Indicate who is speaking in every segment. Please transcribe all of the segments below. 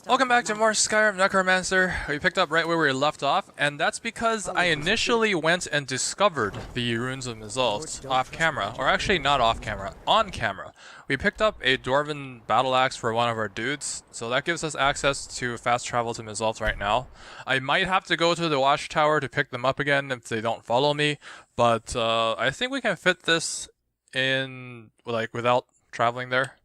Speaker 1: Welcome back to more Skyrim Necromancer. We picked up right where we left off, and that's because I initially went and discovered the runes of Mzulft off camera, or actually not off camera, on camera. We picked up a dwarven battle axe for one of our dudes, so that gives us access to fast travel to Mzulft right now. I might have to go to the watchtower to pick them up again if they don't follow me, but I think we can fit this in like without traveling there.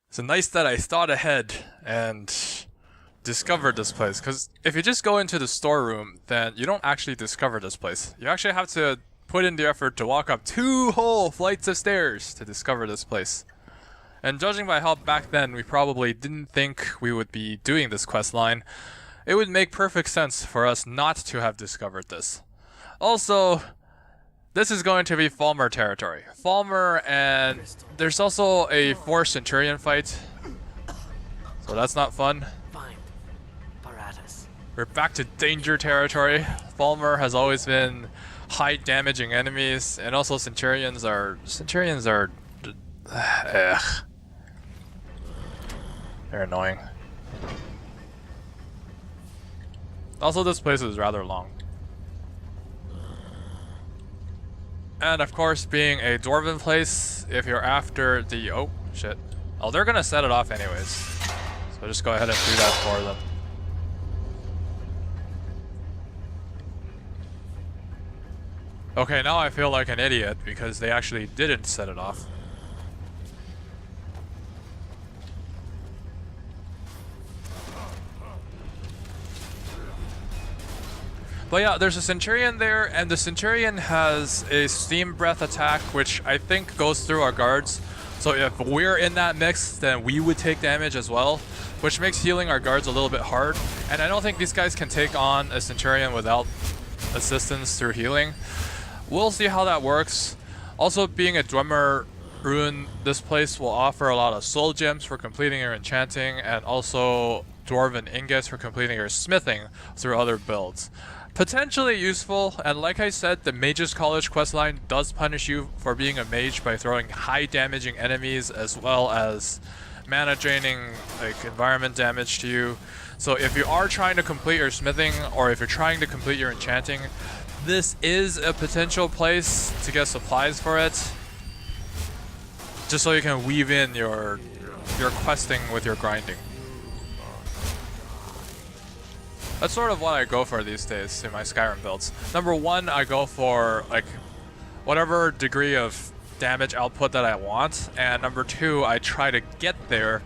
Speaker 1: It's nice that I thought ahead and discovered this place, because if you just go into the storeroom, then you don't actually discover this place. You actually have to put in the effort to walk up 2 whole flights of stairs to discover this place. And judging by how back then we probably didn't think we would be doing this quest line, it would make perfect sense for us not to have discovered this. Also, this is going to be Falmer territory. Falmer, and there's also a 4 Centurion fight, so that's not fun. We're back to danger territory. Falmer has always been high damaging enemies, and also Centurions are they're annoying. Also, this place is rather long. And of course, being a dwarven place, if you're after the... oh, shit. Oh, they're gonna set it off anyways. So just go ahead and do that for them. Okay, now I feel like an idiot because they actually didn't set it off. But yeah, there's a Centurion there, and the Centurion has a Steam Breath attack, which I think goes through our guards. So if we're in that mix, then we would take damage as well, which makes healing our guards a little bit hard. And I don't think these guys can take on a Centurion without assistance through healing. We'll see how that works. Also, being a Dwemer rune, this place will offer a lot of soul gems for completing your enchanting, and also dwarven ingots for completing your smithing through other builds. Potentially useful, and like I said, the Mage's College questline does punish you for being a mage by throwing high damaging enemies as well as mana draining like environment damage to you. So if you are trying to complete your smithing, or if you're trying to complete your enchanting, this is a potential place to get supplies for it. Just so you can weave in your questing with your grinding. That's sort of what I go for these days in my Skyrim builds. Number 1, I go for like whatever degree of damage output that I want, and number 2, I try to get there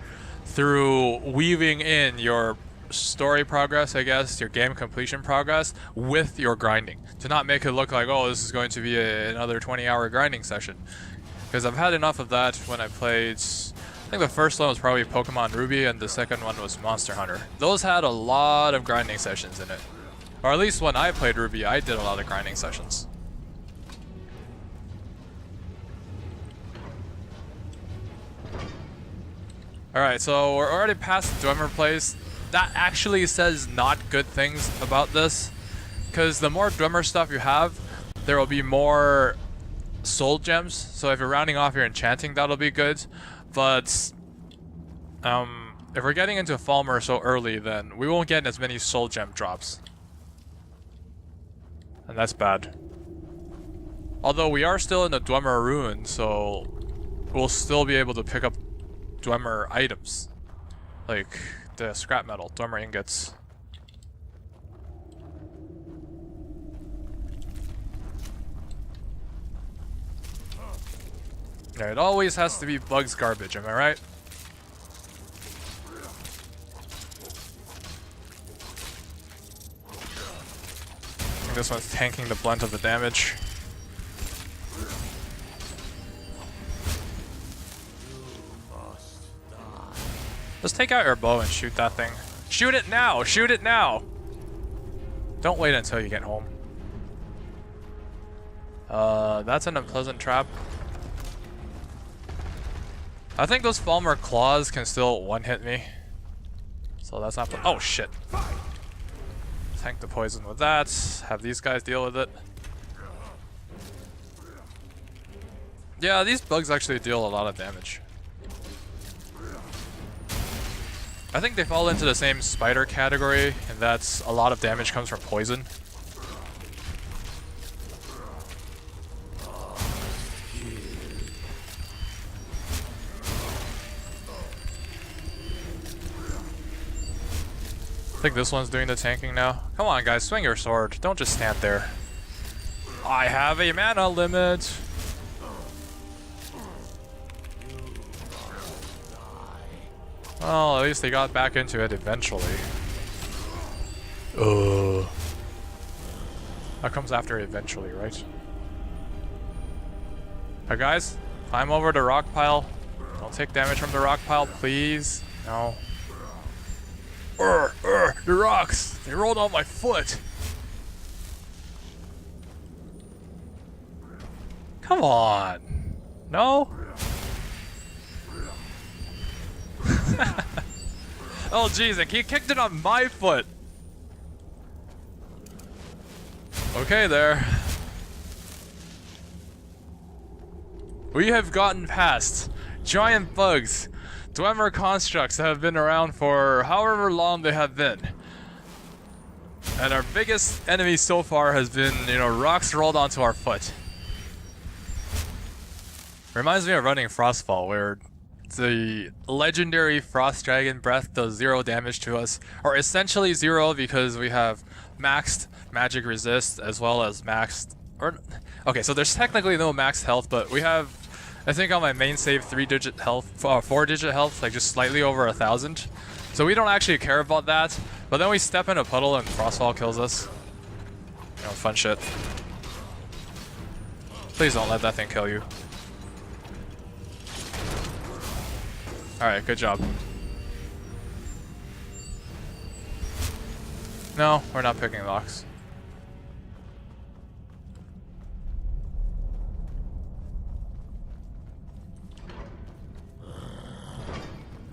Speaker 1: through weaving in your story progress, I guess, your game completion progress with your grinding, to not make it look like, oh, this is going to be another 20-hour grinding session. Because I've had enough of that when I played... I think the first one was probably Pokemon Ruby, and the second one was Monster Hunter. Those had a lot of grinding sessions in it. Or at least when I played Ruby, I did a lot of grinding sessions. Alright, so we're already past the Dwemer place. That actually says not good things about this, because the more Dwemer stuff you have, there will be more soul gems. So if you're rounding off your enchanting, that'll be good. But if we're getting into Falmer so early, then we won't get as many soul gem drops. And that's bad. Although we are still in the Dwemer rune, so we'll still be able to pick up Dwemer items. Like the scrap metal, Dwemer ingots. Yeah, it always has to be bugs garbage, am I right? I think this one's tanking the blunt of the damage. Just take out your bow and shoot that thing. Shoot it now! Shoot it now! Don't wait until you get home. That's an unpleasant trap. I think those Falmer claws can still one-hit me. So that's not... oh, shit. Tank the poison with that. Have these guys deal with it. Yeah, these bugs actually deal a lot of damage. I think they fall into the same spider category, and that's a lot of damage comes from poison. I think this one's doing the tanking now. Come on guys, swing your sword. Don't just stand there. I have a mana limit. Well, at least they got back into it eventually. That comes after eventually, right? Alright guys, climb over the rock pile. Don't take damage from the rock pile, please. No. The rocks! They rolled on my foot! Come on! No? Oh jeez, he kicked it on my foot! Okay there. We have gotten past giant bugs, Dwemer constructs that have been around for however long they have been. And our biggest enemy so far has been, you know, rocks rolled onto our foot. Reminds me of running Frostfall, where the legendary Frost Dragon Breath does 0 damage to us, or essentially 0 because we have maxed magic resist as well as maxed, okay, so there's technically no maxed health, but we have, I think on my main save, 3-digit health, 4-digit health, like just slightly over 1,000. So we don't actually care about that, but then we step in a puddle and Frostfall kills us. You know, fun shit. Please don't let that thing kill you. Alright, good job. No, we're not picking locks.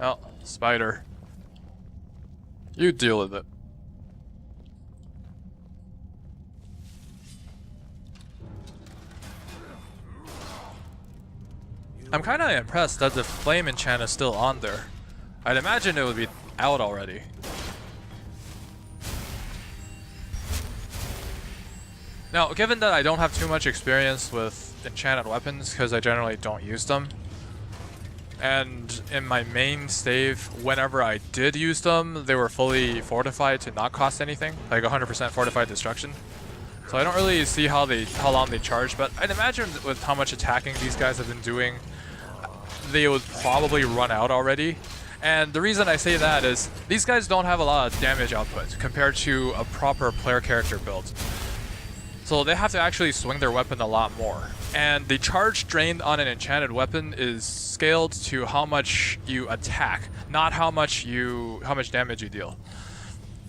Speaker 1: Oh, spider. You deal with it. I'm kinda impressed that the flame enchant is still on there. I'd imagine it would be out already. Now, given that I don't have too much experience with enchanted weapons, because I generally don't use them, and in my main save, whenever I did use them, they were fully fortified to not cost anything, like 100% fortified destruction. So I don't really see how long they charge, but I'd imagine with how much attacking these guys have been doing, they would probably run out already. And the reason I say that is, these guys don't have a lot of damage output compared to a proper player character build. So they have to actually swing their weapon a lot more. And the charge drained on an enchanted weapon is scaled to how much you attack, not how much damage you deal.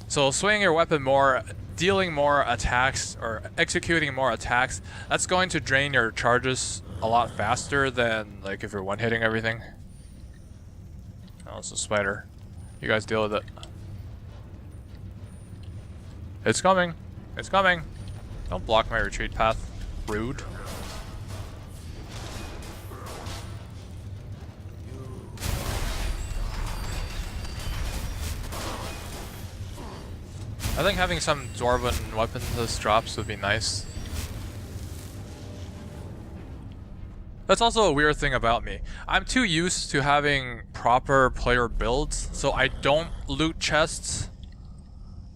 Speaker 1: So swinging your weapon more, dealing more attacks, or executing more attacks, that's going to drain your charges a lot faster than like if you're one-hitting everything. Oh, it's a spider. You guys deal with it. It's coming. It's coming. Don't block my retreat path. Rude. I think having some dwarven weaponless drops would be nice. That's also a weird thing about me. I'm too used to having proper player builds, so I don't loot chests.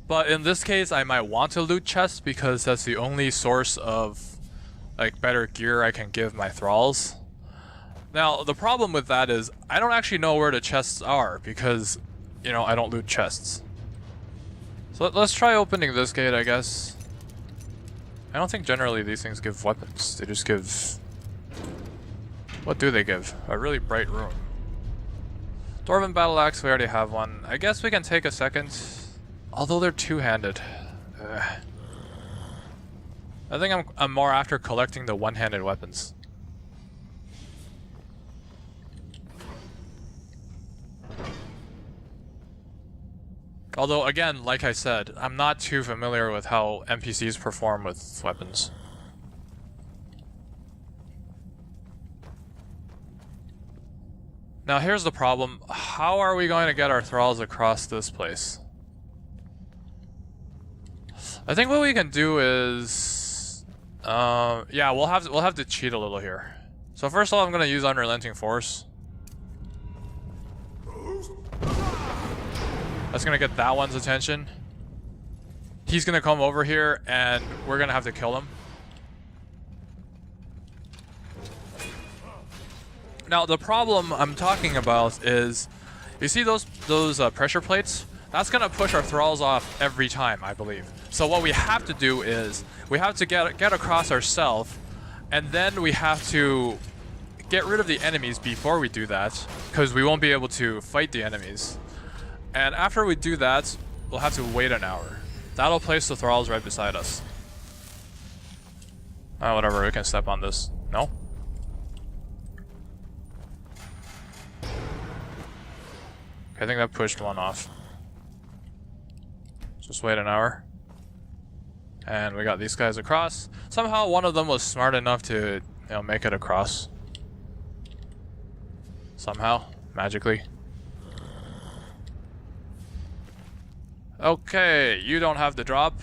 Speaker 1: But in this case, I might want to loot chests because that's the only source of like better gear I can give my thralls. Now, the problem with that is I don't actually know where the chests are because, you know, I don't loot chests. So let's try opening this gate, I guess. I don't think generally these things give weapons. They just give... What do they give? A really bright rune. Dwarven battle axe, we already have one. I guess we can take a second. Although they're two-handed. I think I'm more after collecting the one-handed weapons. Although, again, like I said, I'm not too familiar with how NPCs perform with weapons. Now here's the problem. how are we going to get our thralls across this place? I think what we can do is, yeah, we'll have to cheat a little here. So first of all, I'm gonna use Unrelenting Force. That's gonna get that one's attention. He's gonna come over here, and we're gonna have to kill him. Now the problem I'm talking about is, you see those pressure plates? That's gonna push our thralls off every time, I believe. So what we have to do is, we have to get across ourselves, and then we have to get rid of the enemies before we do that, because we won't be able to fight the enemies. And after we do that, we'll have to wait an hour. That'll place the thralls right beside us. Oh, whatever, we can step on this. No? Okay, I think that pushed one off. Just wait an hour. And we got these guys across. Somehow one of them was smart enough to, make it across. Somehow, magically. Okay, you don't have the drop.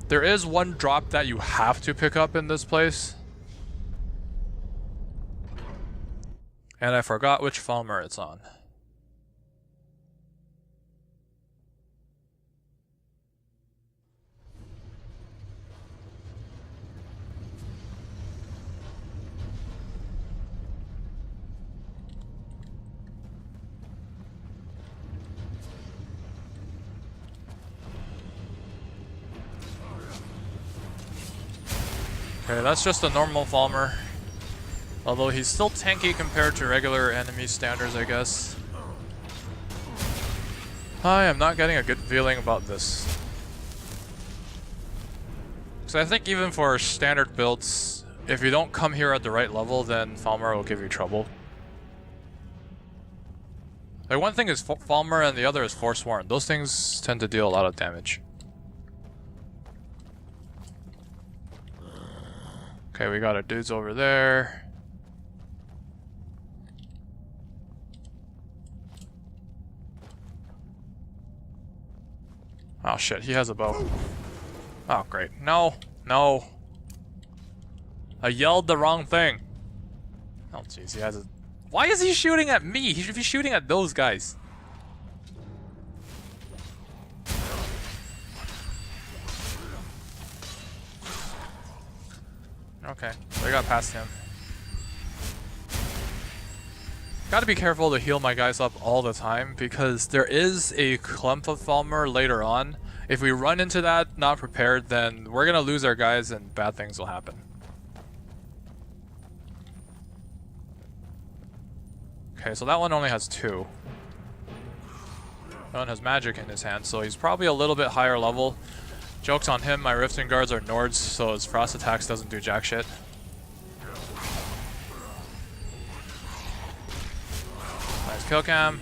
Speaker 1: There is one drop that you have to pick up in this place. And I forgot which Falmer it's on. Okay, that's just a normal Falmer. Although he's still tanky compared to regular enemy standards, I guess. I am not getting a good feeling about this. So I think even for standard builds, if you don't come here at the right level, then Falmer will give you trouble. Like, one thing is Falmer and the other is forsworn. Those things tend to deal a lot of damage. Okay, we got our dudes over there. Oh shit, he has a bow. Oh great. No, no. I yelled the wrong thing. Oh jeez, he has a... Why is he shooting at me? He should be shooting at those guys. Okay, we got past him. Gotta be careful to heal my guys up all the time, because there is a clump of Falmer later on. If we run into that not prepared, then we're gonna lose our guys and bad things will happen. Okay, so that one only has 2. That one has magic in his hand, so he's probably a little bit higher level. Joke's on him, my Rifting Guards are Nords, so his Frost attacks doesn't do jack shit. Nice kill cam.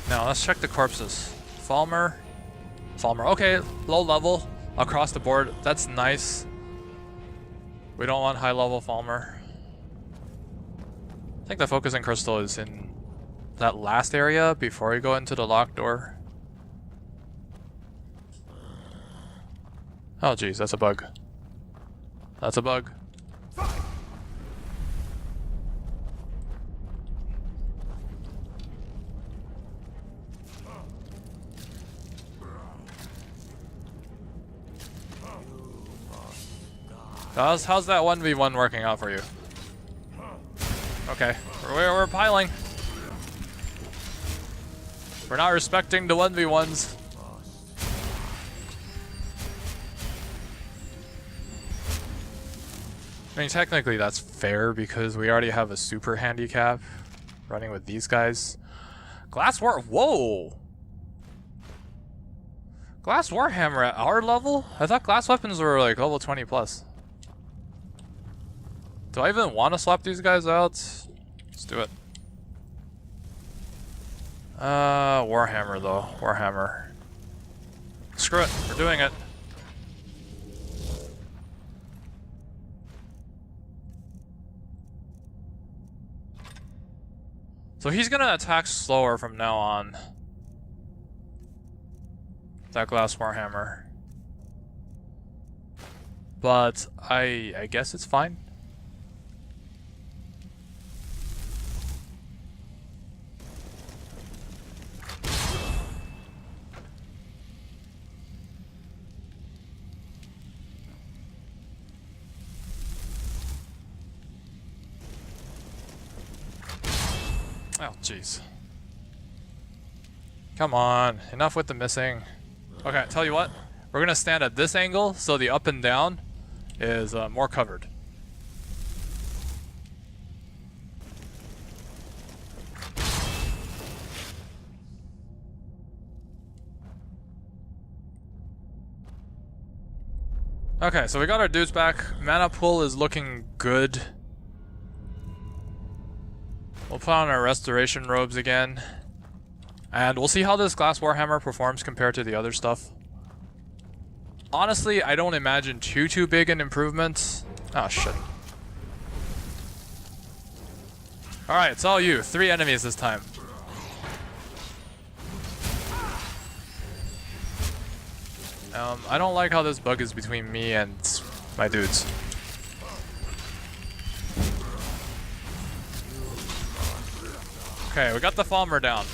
Speaker 1: Now let's check the corpses. Falmer. Falmer, okay, low level across the board, that's nice. We don't want high level Falmer. I think the focusing crystal is in that last area before you go into the locked door. Oh geez, that's a bug. That's a bug. How's that 1v1 working out for you? Okay, we're piling. We're not respecting the 1v1s. I mean, technically that's fair because we already have a super handicap running with these guys. Glass War, whoa! Glass Warhammer at our level? I thought glass weapons were like level 20 plus. Do I even want to swap these guys out? Let's do it. Warhammer though. Warhammer. Screw it, we're doing it. So he's gonna attack slower from now on. That glass warhammer. But I guess it's fine. Oh, jeez. Come on, enough with the missing. Okay, tell you what, we're gonna stand at this angle so the up and down is more covered. Okay, so we got our dudes back. Mana pool is looking good. We'll put on our restoration robes again. And we'll see how this glass warhammer performs compared to the other stuff. Honestly, I don't imagine too big an improvement. Oh shit. Alright, it's all you. 3 enemies this time. I don't like how this bug is between me and my dudes. Okay, we got the Falmer down.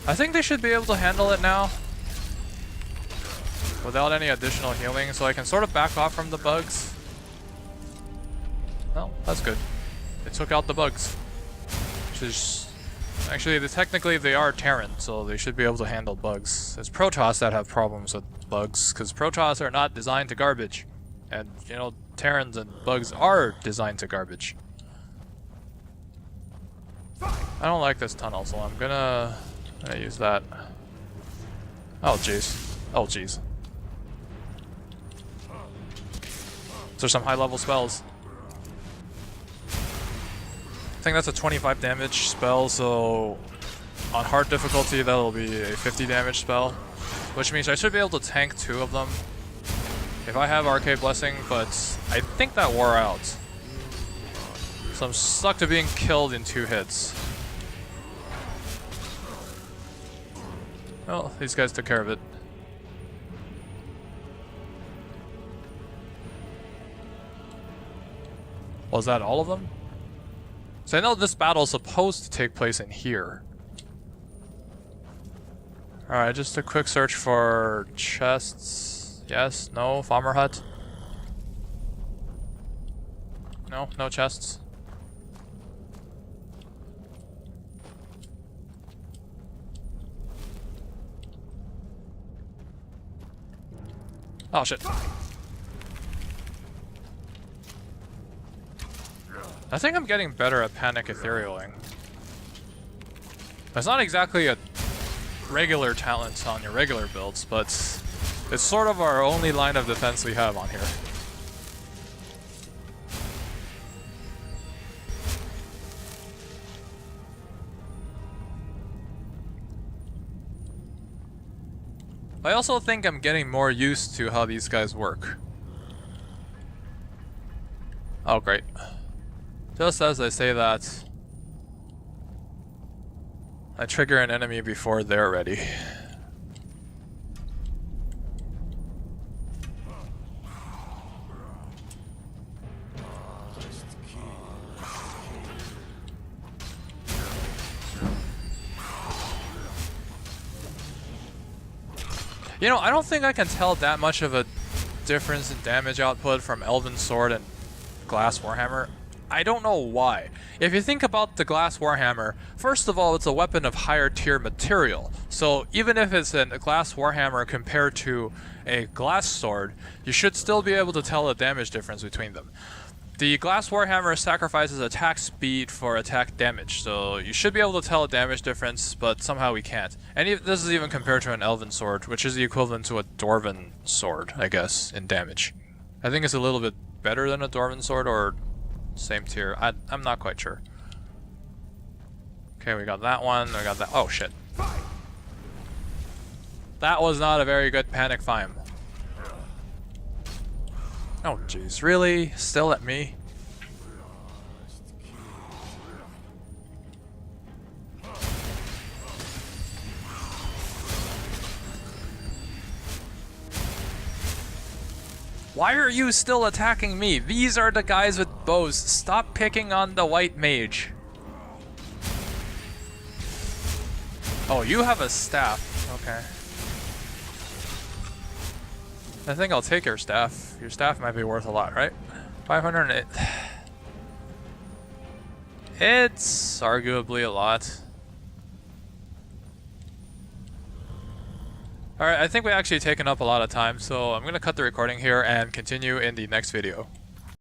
Speaker 1: I think they should be able to handle it now without any additional healing, so I can sort of back off from the bugs. Well, that's good. They took out the bugs. Which is... Actually, technically they are Terran, so they should be able to handle bugs. It's Protoss that have problems with bugs, because Protoss are not designed to garbage. And, you know, Terrans and bugs are designed to garbage. I don't like this tunnel, so I'm gonna use that. Oh, jeez. Oh, jeez. Is there some high-level spells? I think that's a 25 damage spell, so on hard difficulty that'll be a 50 damage spell, which means I should be able to tank 2 of them if I have Arcade Blessing, but I think that wore out. So I'm stuck to being killed in 2 hits. Well, these guys took care of it. Was that all of them? So I know this battle is supposed to take place in here. Alright, just a quick search for chests. Yes, no, farmer hut. No, no chests. Oh shit. I think I'm getting better at panic etherealing. It's not exactly a regular talent on your regular builds, but it's sort of our only line of defense we have on here. I also think I'm getting more used to how these guys work. Oh, great. Just as I say that, I trigger an enemy before they're ready. You know, I don't think I can tell that much of a difference in damage output from Elven Sword and Glass Warhammer. I don't know why. If you think about the Glass Warhammer, first of all, it's a weapon of higher tier material. So even if it's a Glass Warhammer compared to a Glass Sword, you should still be able to tell the damage difference between them. The Glass Warhammer sacrifices attack speed for attack damage, so you should be able to tell a damage difference, but somehow we can't. And this is even compared to an Elven Sword, which is the equivalent to a Dwarven Sword, I guess, in damage. I think it's a little bit better than a Dwarven Sword, or Same tier. I'm not quite sure. Okay, we got that one. We got that. Oh shit. That was not a very good panic climb. Oh jeez, really? Still at me? Why are you still attacking me? These are the guys with bows. Stop picking on the white mage. Oh, you have a staff. Okay. I think I'll take your staff. Your staff might be worth a lot, right? 508. It's arguably a lot. Alright, I think we actually taken up a lot of time, so I'm gonna cut the recording here and continue in the next video.